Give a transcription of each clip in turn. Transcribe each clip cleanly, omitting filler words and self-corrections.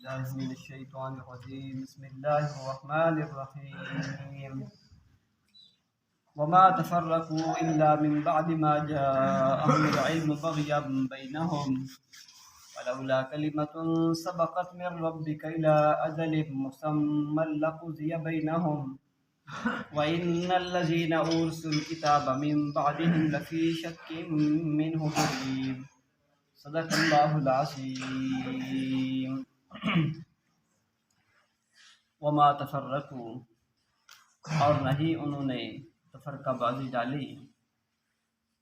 بالله من الشيطان الرجيم. بسم الله الرحمن الرحيم. وما تفرقوا إلا من بعد ما جاءهم العلم بغيا بينهم ولولا كلمة سبقت من ربك إلى أجل مسمى لقضي بينهم وإن الذين أورثوا الكتاب من بعدهم لفي شك منه مريب. صدق اللہ العظیم. وما تفرقوا، اور نہیں انہوں نے تفرقہ بازی ڈالی،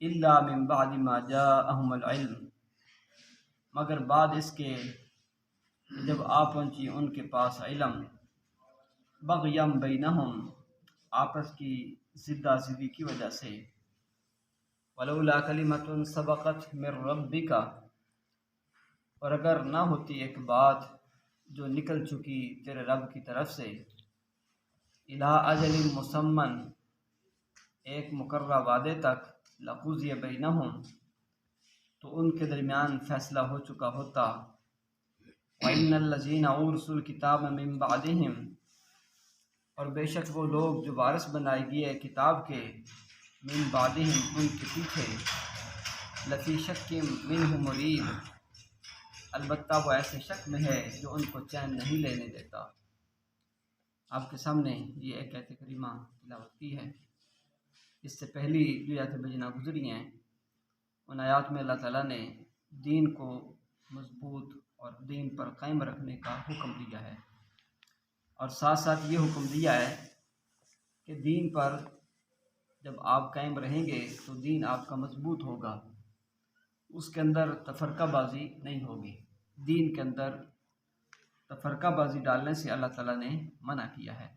الا من بعد ما جاءہم العلم، مگر بعد اس کے جب آ پہنچی ان کے پاس علم، بغیم بینہم، آپس کی زدہ زدی کی وجہ سے، ولولا کلمۃ سبقت من ربک، اور اگر نہ ہوتی ایک بات جو نکل چکی تیرے رب کی طرف سے، الی اجل مسمى، ایک مقررہ وعدے تک، لقضی بینہم، تو ان کے درمیان فیصلہ ہو چکا ہوتا، وَإِنَّ الَّذِينَ أُورِثُوا الْكِتَابَ مِن بَعْدِهِمْ، اور بے شک وہ لوگ جو وارث بنائے گئے کتاب کے، من بعدہم، ان کے پیچھے، لفی شک منہ مریب، البتہ وہ ایسے شک میں ہے جو ان کو چین نہیں لینے دیتا۔ آپ کے سامنے یہ ایک آیت کریمہ تلاوت کی ہے۔ اس سے پہلی جو آیت بینہ گزری ہیں، ان آیات میں اللہ تعالیٰ نے دین کو مضبوط اور دین پر قائم رکھنے کا حکم دیا ہے، اور ساتھ ساتھ یہ حکم دیا ہے کہ دین پر جب آپ قائم رہیں گے تو دین آپ کا مضبوط ہوگا، اس کے اندر تفرقہ بازی نہیں ہوگی۔ دین کے اندر تفرقہ بازی ڈالنے سے اللہ تعالیٰ نے منع کیا ہے۔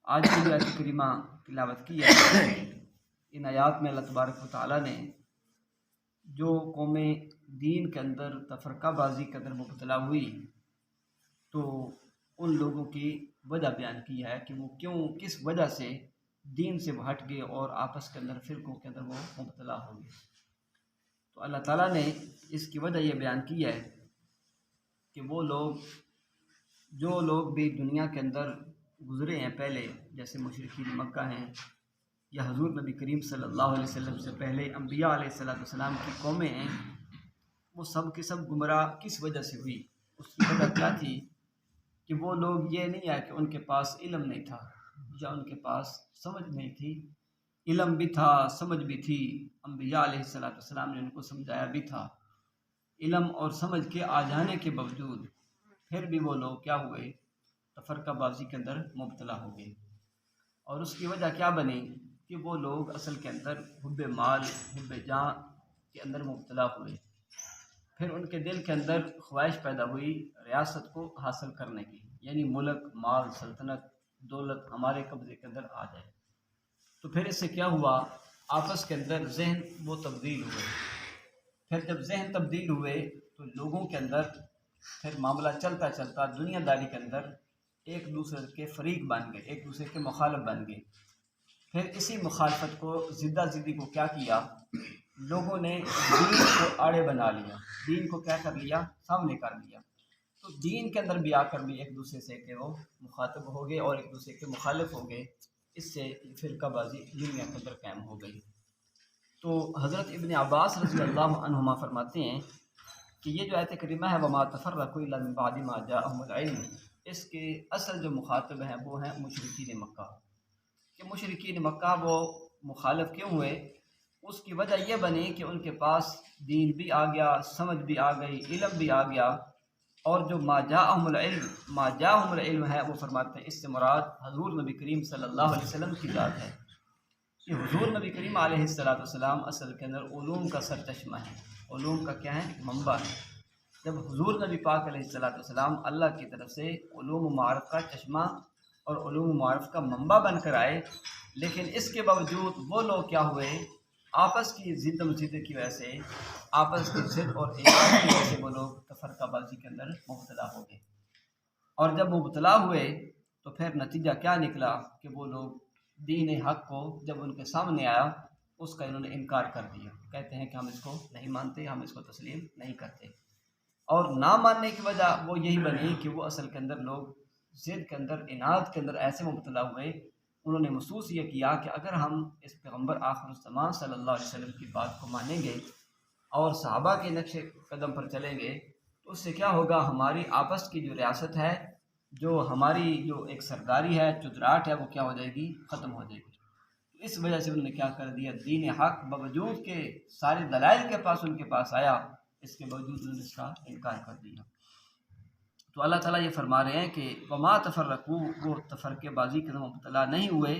آج کی جو آیت کریمہ تلاوت کی ہے، ان آیات میں اللہ تبارک و تعالیٰ نے جو قومیں دین کے اندر تفرقہ بازی کے اندر مبتلا ہوئی، تو ان لوگوں کی وجہ بیان کی ہے کہ وہ کس وجہ سے دین سے وہ ہٹ گئے اور آپس کے اندر فرقوں کے اندر وہ مبتلا ہو گئے۔ تو اللہ تعالیٰ نے اس کی وجہ یہ بیان کی ہے کہ وہ لوگ جو لوگ بھی دنیا کے اندر گزرے ہیں پہلے، جیسے مشرکین مکہ ہیں، یا حضور نبی کریم صلی اللہ علیہ وسلم سے پہلے انبیاء علیہ السلام کی قومیں ہیں، وہ سب کے سب گمراہ کس وجہ سے ہوئی؟ اس کی وجہ کیا تھی کہ وہ لوگ یہ نہیں ہے کہ ان کے پاس علم نہیں تھا یا ان کے پاس سمجھ نہیں تھی، علم بھی تھا، سمجھ بھی تھی، انبیاء علیہ السلام نے ان کو سمجھایا بھی تھا۔ علم اور سمجھ کے آ جانے کے باوجود پھر بھی وہ لوگ کیا ہوئے؟ تفرقہ بازی کے اندر مبتلا ہو گئے۔ اور اس کی وجہ کیا بنی کہ وہ لوگ اصل کے اندر حب مال، حب جاں کے اندر مبتلا ہوئے۔ پھر ان کے دل کے اندر خواہش پیدا ہوئی ریاست کو حاصل کرنے کی، یعنی ملک، مال، سلطنت، دولت ہمارے قبضے کے اندر آ جائے۔ تو پھر اس سے کیا ہوا؟ آپس کے اندر ذہن وہ تبدیل ہوئے۔ پھر جب ذہن تبدیل ہوئے تو لوگوں کے اندر پھر معاملہ چلتا چلتا دنیا داری کے اندر ایک دوسرے کے فریق بن گئے، ایک دوسرے کے مخالف بن گئے۔ پھر اسی مخالفت کو، زدہ زدی کو کیا کیا؟ لوگوں نے دین کو آڑے بنا لیا، دین کو کیا کر لیا؟ سامنے کر لیا۔ تو دین کے اندر بھی آ کر بھی ایک دوسرے سے کہ وہ مخاطب ہو گئے اور ایک دوسرے کے مخالف ہو گئے۔ اس سے فرقہ بازی دنیا کے اندر قائم ہو گئی۔ تو حضرت ابن عباس رضی اللہ عنہما فرماتے ہیں کہ یہ جو آیت کریمہ ہے وَمَا تَفَرَّقُوا إِلَّا مِن بَعْدِ مَا جَاءَهُمُ الْعِلْمُ، اس کے اصل جو مخاطب ہیں وہ ہیں مشرکین مکہ۔ کہ مشرکین مکہ وہ مخالف کیوں ہوئے؟ اس کی وجہ یہ بنی کہ ان کے پاس دین بھی آ گیا، سمجھ بھی آ گئی، علم بھی آ گیا، اور جو ما جاءہم العلم ہے، وہ فرماتے ہیں اس سے مراد حضور نبی کریم صلی اللہ علیہ وسلم کی ذات ہے، کہ حضور نبی کریم علیہ السلام اصل کے اندر علوم کا سرچشمہ ہے، علوم کا کیا ہے؟ منبع ہے۔ جب حضور نبی پاک علیہ السلام اللہ کی طرف سے علوم و معارف کا چشمہ اور علوم و معارف کا منبع بن کر آئے، لیکن اس کے باوجود وہ لوگ کیا ہوئے؟ آپس کی ضد و جدل کی وجہ سے، آپس کی ضد اور اختلاف کی وجہ سے وہ لوگ تفرقہ بازی کے اندر مبتلا ہو گئے۔ اور جب مبتلا ہوئے تو پھر نتیجہ کیا نکلا کہ وہ لوگ دین حق کو جب ان کے سامنے آیا اس کا انہوں نے انکار کر دیا، کہتے ہیں کہ ہم اس کو نہیں مانتے، ہم اس کو تسلیم نہیں کرتے۔ اور نہ ماننے کی وجہ وہ یہی بنی کہ وہ اصل کے اندر لوگ ضد کے اندر، اناد کے اندر ایسے مبتلا ہوئے، انہوں نے محسوس یہ کیا کہ اگر ہم اس پیغمبر آخر الزمان صلی اللہ علیہ وسلم کی بات کو مانیں گے اور صحابہ کے نقش قدم پر چلیں گے تو اس سے کیا ہوگا، ہماری آپس کی جو ریاست ہے، جو ہماری جو ایک سرداری ہے، چتراہٹ ہے، وہ کیا ہو جائے گی، ختم ہو جائے گی۔ اس وجہ سے انہوں نے کیا کر دیا، دین حق باوجود کے سارے دلائل کے پاس ان کے پاس آیا، اس کے باوجود انہوں نے اس کا انکار کر دیا۔ تو اللہ تعالیٰ یہ فرما رہے ہیں کہ وما تفرقوا، وہ تفرقے بازی کے مبتلا نہیں ہوئے،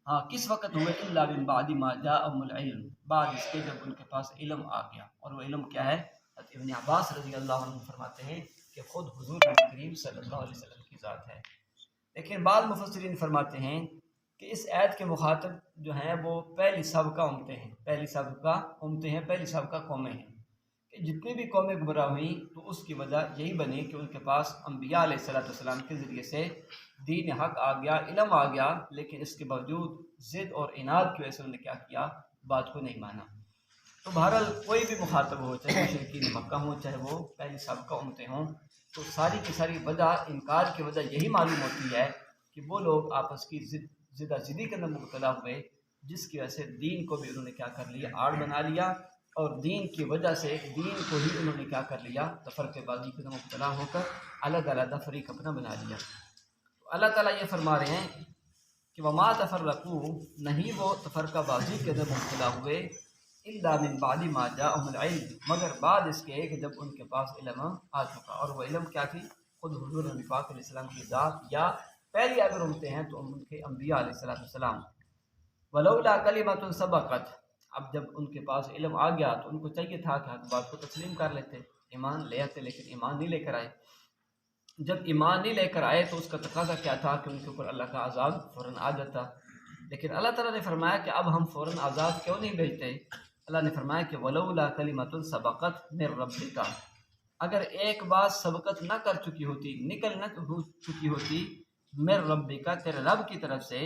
ہاں کس وقت ہوئے، الا من بعد ما جاءهم العلم، بعد اس کے جب ان کے پاس علم آ گیا۔ اور وہ علم کیا ہے؟ حضرت ابن عباس رضی اللہ عنہ فرماتے ہیں کہ خود حضور نبی کریم صلی اللہ علیہ وسلم کی ذات ہے۔ لیکن بعض مفسرین فرماتے ہیں کہ اس آیت کے مخاطب جو ہیں وہ پہلی سابقہ امتیں ہیں، پہلی سابقہ امتیں ہیں، پہلی سابقہ قومیں ہیں، کہ جتنی بھی قومیں گمراہ ہوئیں تو اس کی وجہ یہی بنی کہ ان کے پاس انبیاء علیہ السلام کے ذریعے سے دین حق آ گیا، علم آ گیا، لیکن اس کے باوجود ضد اور اناد کی وجہ سے انہوں نے کیا کیا، بات کو نہیں مانا۔ تو بہرحال کوئی بھی مخاطب ہو، چاہے مشرکین مکہ ہوں، چاہے وہ پہلی سابقہ امتیں ہوں، تو ساری کی ساری وجہ، انکار کی وجہ یہی معلوم ہوتی ہے کہ وہ لوگ آپس کی زدہ زدی کے اندر مبتلا ہوئے، جس کی وجہ سے دین کو بھی انہوں نے کیا کر لیا، آڑ بنا لیا، اور دین کی وجہ سے دین کو ہی انہوں نے کیا کر لیا، تفرقے بازی کے اندر مبتلا ہو کر الگ الگ فریق اپنا بنا لیا۔ تو اللہ تعالیٰ یہ فرما رہے ہیں کہ وما تفرقوا، نہیں وہ تفرقہ بازی کے اندر مبتلا ہوئے، الا من بعد ما جاءهم العلم، مگر بعد اس کے کہ جب ان کے پاس علم آ چکا۔ اور وہ علم کیا تھی؟ خود حضور نبی پاک علیہ السلام کی ذات، یا پہلی اگر امتیں ہیں تو ان کے انبیاء علیہ السلام۔ ولولا کلمۃ سبقت، اب جب ان کے پاس علم آ گیا تو ان کو چاہیے تھا کہ حق بات کو تسلیم کر لیتے، ایمان لے آتے، لیکن ایمان نہیں لے کر آئے۔ جب ایمان نہیں لے کر آئے تو اس کا تقاضا کیا تھا کہ ان کے اوپر اللہ کا عذاب فوراً آ جاتا، لیکن اللہ تعالیٰ نے فرمایا کہ اب ہم فوراً عذاب کیوں نہیں بھیجتے؟ اللہ نے فرمایا کہ ولولا کلمۃ سبقت من ربک، اگر ایک بات سبقت نہ کر چکی ہوتی، نکل نہ ہو چکی ہوتی، من ربک، تیرے رب کی طرف سے،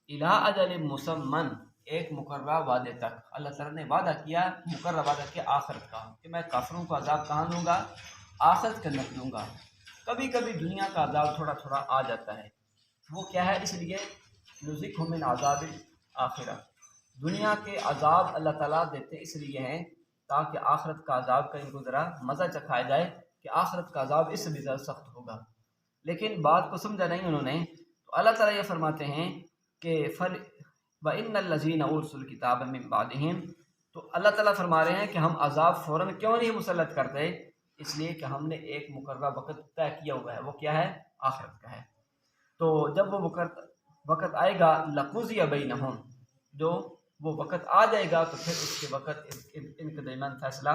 الی اجل مسمن، ایک مقررہ وعدے تک۔ اللہ تعالیٰ نے وعدہ کیا، مقررہ وعدہ کیا آخرت کا، کہ میں کافروں کو عذاب کہاں دوں گا؟ آخرت کے اندر دوں گا۔ کبھی کبھی دنیا کا عذاب تھوڑا تھوڑا آ جاتا ہے، وہ کیا ہے؟ اس لیے نذقھم من عذاب الآخرہ، دنیا کے عذاب اللہ تعالیٰ دیتے اس لیے ہیں تاکہ آخرت کا عذاب کا ان کو ذرا مزہ چکھایا جائے کہ آخرت کا عذاب اس سے بھی زیادہ سخت ہوگا۔ لیکن بات کو سمجھا نہیں انہوں نے، تو اللہ تعالیٰ یہ فرماتے ہیں کہ وَإِنَّ الَّذِينَ أُورِثُوا الْكِتَابَ مِن بَعْدِهِمْ، تو اللہ تعالیٰ فرما رہے ہیں کہ ہم عذاب فوراً کیوں نہیں مسلط کرتے؟ اس لیے کہ ہم نے ایک مقررہ وقت طے کیا ہوا ہے، وہ کیا ہے؟ آخرت کا ہے۔ تو جب وہ وقت آئے گا، لَقُضِيَ بَيْنَهُمْ، جو وہ وقت آ جائے گا تو پھر اس کے وقت ان کے درمیان فیصلہ